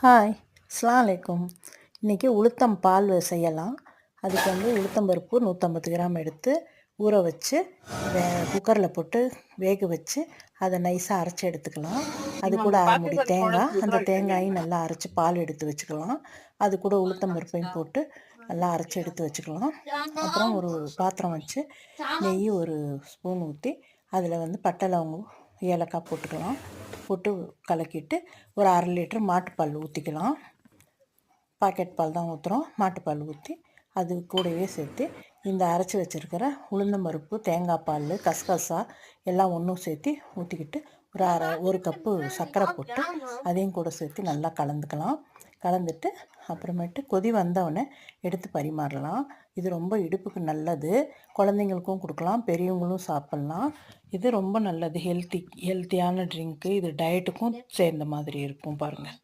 Hi, அஸ்ஸலாமு அலைக்கும். இன்றைக்கி உளுத்தம் பால் செய்யலாம். அதுக்கு வந்து உளுத்தம் பருப்பு 150 கிராம் எடுத்து ஊற வச்சு குக்கரில் போட்டு வேக வச்சு அதை நைஸாக அரைச்சி எடுத்துக்கலாம். அது கூட அரை மூடி தேங்காய், அந்த தேங்காயும் நல்லா அரைச்சி பால் எடுத்து வச்சுக்கலாம். அது கூட உளுத்தம் பருப்பையும் போட்டு நல்லா அரைச்சி எடுத்து வச்சுக்கலாம். அப்புறம் ஒரு பாத்திரம் வச்சு நெய் ஒரு ஸ்பூன் ஊற்றி அதில் வந்து பட்டை லவங்கம் ஏலக்காய் போட்டுக்கலாம். போட்டு கலக்கிட்டு ஒரு 1/2 லிட்டர் மாட்டுப்பால் ஊற்றிக்கலாம். பாக்கெட் பால் தான் ஊற்றுறோம். மாட்டுப்பால் ஊற்றி அது கூடவே சேர்த்து இந்த அரைச்சி வச்சுருக்கிற உளுந்தம்பருப்பு, தேங்காய் பால், கசகசா எல்லாம் ஒன்றும் சேர்த்து ஊற்றிக்கிட்டு ஒரு கப்பு சர்க்கரை போட்டு அதையும் கூட சேர்த்து நல்லா கலந்துக்கலாம். கலந்துட்டு அப்புறமேட்டு கொதி வந்தவுடனே எடுத்து பரிமாறலாம். இது ரொம்ப இடுப்புக்கு நல்லது. குழந்தைங்களுக்கும் கொடுக்கலாம், பெரியவங்களும் சாப்பிட்லாம். இது ரொம்ப நல்லது. ஹெல்த்தியான ட்ரிங்க்கு. இது டயட்டுக்கும் சேர்ந்த மாதிரி இருக்கும் பாருங்கள்.